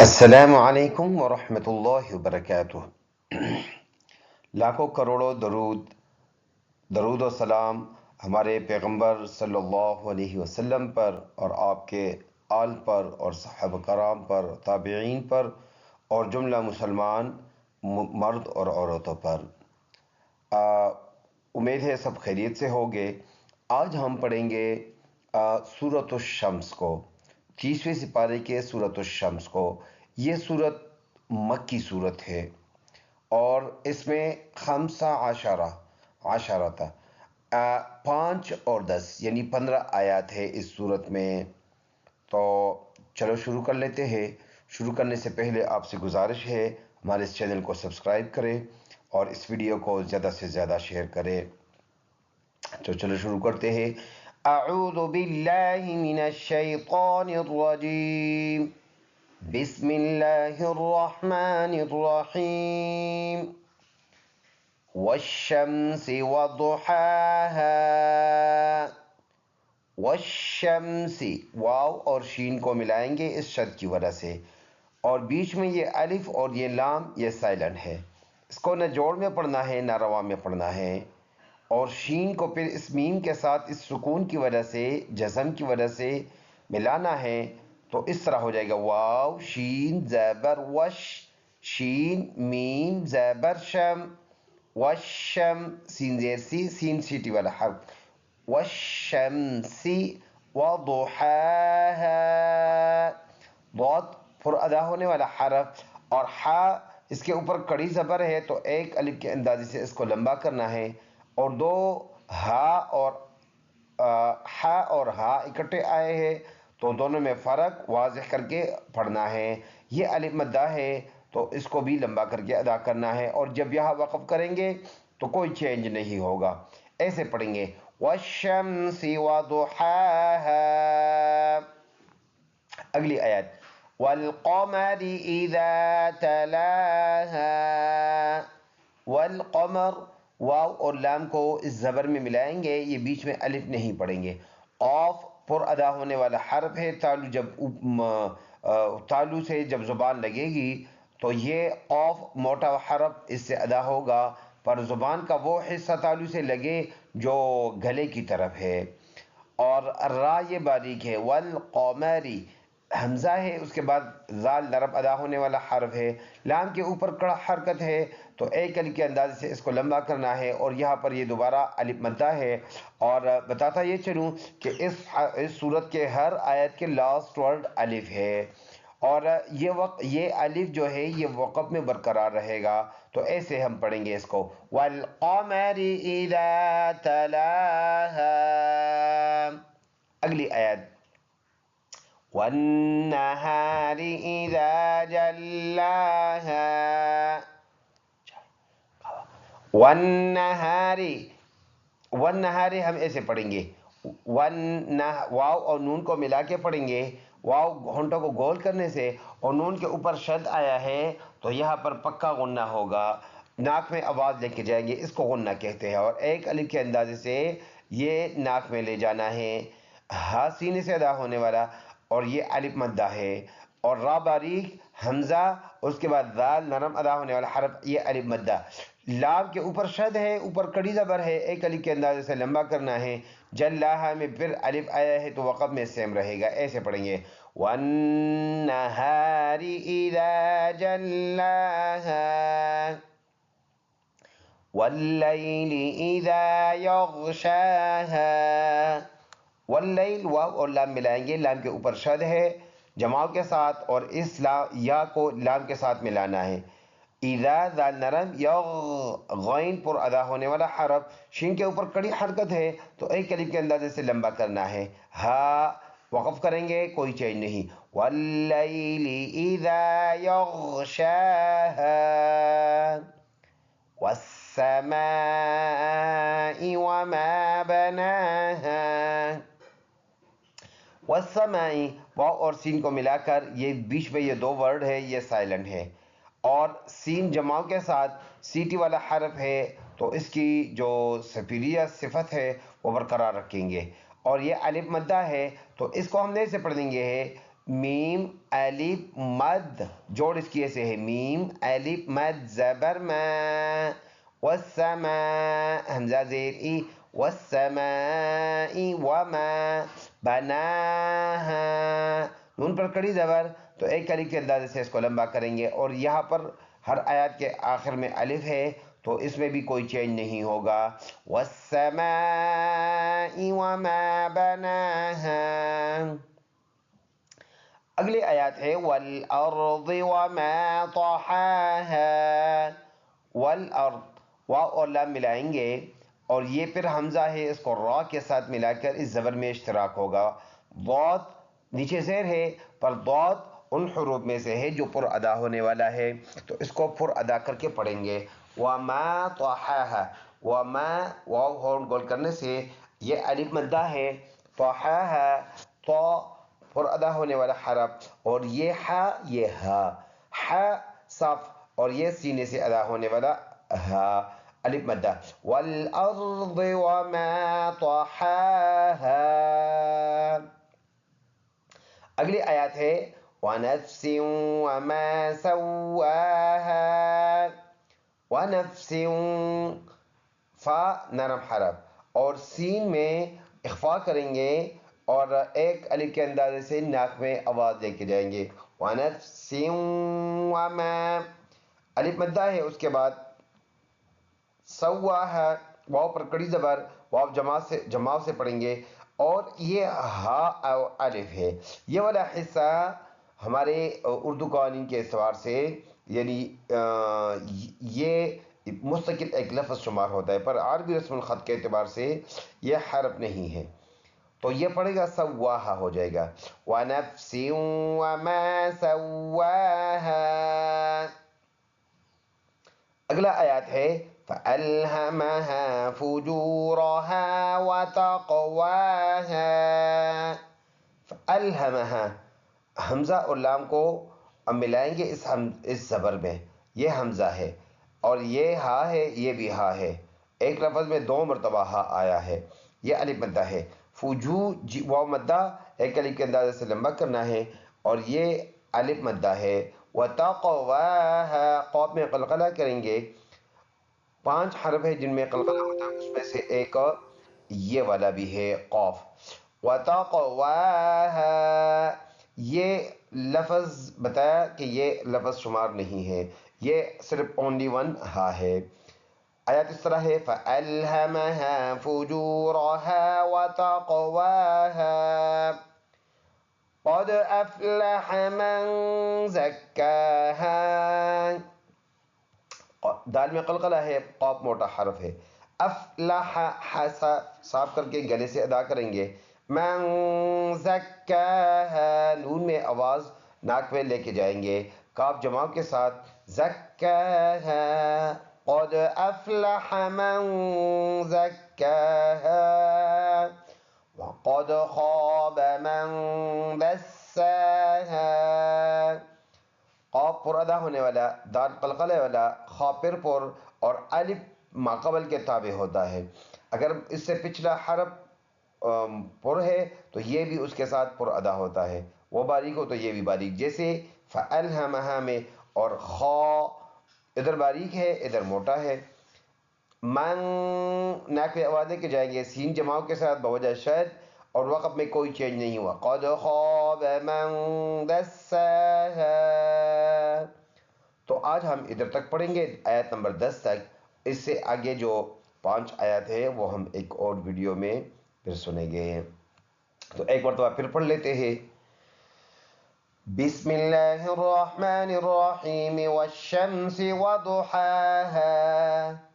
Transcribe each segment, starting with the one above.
السلام علیکم ورحمۃ اللہ وبرکاتہ۔ لاکھوں کروڑوں درود و سلام ہمارے پیغمبر صلی اللہ علیہ وسلم پر اور آپ کے آل پر اور صحابہ کرام پر، تابعین پر اور جملہ مسلمان مرد اور عورتوں پر۔ امید ہے سب خیریت سے ہوگے۔ آج ہم پڑھیں گے سورۃ الشمس کو، 30ویں سپارے کے سورۃ الشمس کو۔ یہ سورت مکی سورت ہے اور اس میں 15 تھا 5 اور 10 یعنی 15 آیات ہے اس سورت میں۔ تو چلو شروع کر لیتے ہیں۔ شروع کرنے سے پہلے آپ سے گزارش ہے ہمارے اس چینل کو سبسکرائب کریں اور اس ویڈیو کو زیادہ سے زیادہ شیئر کریں۔ تو چلو شروع کرتے ہیں۔ اعوذ باللہ من الشیطان الرجیم، بسم اللہ الرحمن الرحیم، والشمس وضحاها۔ والشمس، واو اور شین کو ملائیں گے اس شد کی وجہ سے، اور بیچ میں یہ الف اور یہ لام یہ سائلنٹ ہے۔ اس کو نہ جوڑ میں پڑھنا ہے نہ روا میں پڑھنا ہے، اور شین کو پھر اس میم کے ساتھ اس سکون کی وجہ سے، جزم کی وجہ سے ملانا ہے۔ تو اس طرح ہو جائے گا واو شین زبر وش، شین میم زبر شم، وشم سین زیر سی، سین سیٹی والا حرف، والشمس وضحاها، بہت پر ادا ہونے والا حرف، اور ہا اس کے اوپر کڑی زبر ہے تو ایک الف کے اندازے سے اس کو لمبا کرنا ہے، اور دو ہا اور ہا اکٹھے آئے ہیں تو دونوں میں فرق واضح کر کے پڑھنا ہے۔ یہ الف مدہ ہے تو اس کو بھی لمبا کر کے ادا کرنا ہے، اور جب یہاں وقف کریں گے تو کوئی چینج نہیں ہوگا۔ ایسے پڑھیں گے والشمس وضحاها۔ اگلی آیت والقمر اذا تلاها۔ والقمر، واو اور لام کو اس زبر میں ملائیں گے، یہ بیچ میں الف نہیں پڑھیں گے۔ قاف پر ادا ہونے والا حرف ہے، تالو سے جب زبان لگے گی تو یہ قاف موٹا حرف اس سے ادا ہوگا، پر زبان کا وہ حصہ تالو سے لگے جو گلے کی طرف ہے، اور را یہ باریک ہے۔ والقمری حمزہ ہے، اس کے بعد زال نرم ادا ہونے والا حرف ہے، لام کے اوپر کڑا حرکت ہے تو ایک الف کے اندازے سے اس کو لمبا کرنا ہے، اور یہاں پر یہ دوبارہ الف مدہ ہے۔ اور بتاتا یہ چلوں کہ اس صورت کے ہر آیت کے لاسٹ ورڈ الف ہے، اور یہ الف جو ہے یہ وقف میں برقرار رہے گا۔ تو ایسے ہم پڑھیں گے اس کو والقمر اذا تلاها۔ اگلی آیت والنہار اذا جلاها۔ والنہار ہم ایسے پڑھیں گے، واو اور نون کو ملا کے پڑھیں گے، واو ہونٹوں کو گول کرنے سے، اور نون کے اوپر شد آیا ہے تو یہاں پر پکا غنہ ہوگا، ناک میں آواز لے کے جائیں گے، اس کو غنہ کہتے ہیں، اور ایک الف کے اندازے سے یہ ناک میں لے جانا ہے، ہا سینے سے ادا ہونے والا، اور یہ الف مدہ ہے، اور را باریک حمزہ، اس کے بعد ذال نرم ادا ہونے والا حرف، یہ الف مدہ۔ لام کے اوپر شد ہے، اوپر کڑی زبر ہے، ایک الف کے اندازے سے لمبا کرنا ہے۔ جلاہا میں پھر الف آیا ہے تو وقف میں سیم رہے گا، ایسے پڑھیں گے والنہار اذا جلاہا، واللیل اذا یغشاہا۔ واللیل، واو اور لام ملائیں گے، لام کے اوپر شد ہے جماع کے ساتھ، اور اس یا کو لام کے ساتھ ملانا ہے۔ اذا ذال نرم، غین پر ادا ہونے والا حرف، شین کے اوپر کڑی حرکت ہے تو ایک الف کے اندازے سے لمبا کرنا ہے، ہا وقف کریں گے کوئی چینج نہیں۔ واللیل اذا یغشاہا، والسماء وما بناہا۔ والسماء، واو اور سین کو ملا کر یہ بیچ میں یہ دو ورڈ ہے، یہ سائلنٹ ہے، اور سین جماع کے ساتھ سیٹی والا حرف ہے تو اس کی جو سپیریہ صفت ہے وہ برقرار رکھیں گے، اور یہ الف مدہ ہے تو اس کو ہم ایسے پڑھ دیں گے میم الف مد جوڑ اس کی ایسے ہے میم الف مد زبر ما والسماء حمزہ زیر ای والسماء وما بناها نون پر کڑی زبر تو ایک الف کے اندازے سے اس کو لمبا کریں گے اور یہاں پر ہر آیات کے آخر میں الف ہے تو اس میں بھی کوئی چینج نہیں ہوگا والسماء وما بناها اگلی آیات ہے والارض وما طحاها والارض واو اور لام ملائیں گے اور یہ پھر حمزہ ہے اس کو را کے ساتھ ملا کر اس زبر میں اشتراک ہوگا ضاد نیچے زیر ہے پر ضاد ان حروف میں سے ہے جو پر ادا ہونے والا ہے تو اس کو پر ادا کر کے پڑھیں گے وما طحاها وما واو ہورن گول کرنے سے یہ الف مدہ ہے طحاها تو پر ادا ہونے والا حرف اور یہ ہا صاف اور یہ سینے سے ادا ہونے والا ہا الف مدہ والارض وما طحاها اگلی آیات ہے ونفس وما سواها ونفس فا نرم حرف اور سین میں اخفا کریں گے اور ایک الف کے اندازے سے ناک میں آواز لے کے جائیں گے ونفس وما الف مدہ ہے اس کے بعد سواها واو پر کڑی زبر واو جماع سے پڑھیں گے اور یہ ہا او الف ہے یہ والا حصہ ہمارے اردو قوانین کے اعتبار سے یعنی یہ مستقل ایک لفظ شمار ہوتا ہے پر عربی رسم الخط کے اعتبار سے یہ حرف نہیں ہے تو یہ پڑھے گا سواہا ہو جائے گا وَنَفْسٍ وَمَا سَوَّاهَا اگلا آیات ہے فَأَلْهَمَهَا فُجُورَهَا وَتَقْوَاهَا فَأَلْهَمَهَا حمزہ اور لام کو اب ملائیں گے اس زبر میں یہ حمزہ ہے اور یہ ہا ہے یہ بھی ہا ہے ایک لفظ میں 2 مرتبہ ہا آیا ہے یہ الف مدہ ہے فجو واو مدہ ایک الف کے اندازے سے لمبا کرنا ہے اور یہ الف مدہ ہے وَتَقْوَاهَا قوف میں قلقلہ کریں گے 5 حرف ہے جن میں قلقلہ ہوتا ہے اس میں سے ایک یہ والا بھی ہے قوف وَتَقْوَاهَا یہ لفظ بتایا کہ یہ لفظ شمار نہیں ہے یہ صرف اونلی ون ہا ہے آیات اس طرح ہے فَأَلْهَمَهَا فُجُورَهَا وَتَقْوَاهَا قَدْ أَفْلَحَ مَنْ زَكَّاهَا دال میں قلقلہ ہے قاف موٹا حرف ہے افلح صاف کر کے گلے سے ادا کریں گے من زکاها نون میں آواز ناک میں لے کے جائیں گے کاف جماع کے ساتھ زکاها قد افلح من زکاها وقد خاب من دساها قاف پر ادا ہونے والا دال قلقلے والا خا پر اور الف ماقبل کے تابع ہوتا ہے اگر اس سے پچھلا حرف پر ہے تو یہ بھی اس کے ساتھ پر ادا ہوتا ہے وہ باریک ہو تو یہ بھی باریک جیسے فَأَلْهَمَهَا میں اور خا ادھر باریک ہے ادھر موٹا ہے من ناک پہ آوازیں کے جائیں گے سین جماع کے ساتھ بوجہ شد اور وقت میں کوئی چینج نہیں ہوا قد خواب من دساها تو آج ہم ادھر تک پڑھیں گے آیت نمبر 10 تک اس سے آگے جو 5 آیات ہے وہ ہم ایک اور ویڈیو میں پھر سنیں گے تو ایک مرتبہ پھر پڑھ لیتے ہیں بسم اللہ الرحمن الرحیم والشمس وضحاها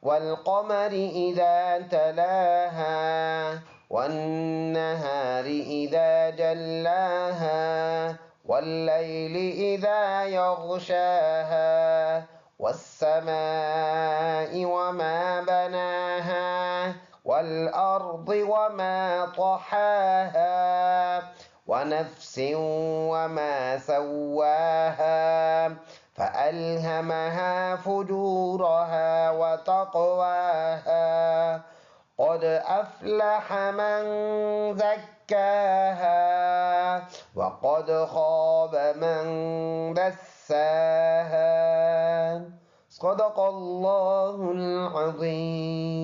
والقمر اذا تلاها والنهار اذا جلاها والليل اذا يغشاها والسماء وما بناها والأرض وما طحاها ونفس وما سواها فألهمها فجورها وتقواها قد أفلح من زكاها زكاها وقد خاب من دساها. صدق الله العظيم.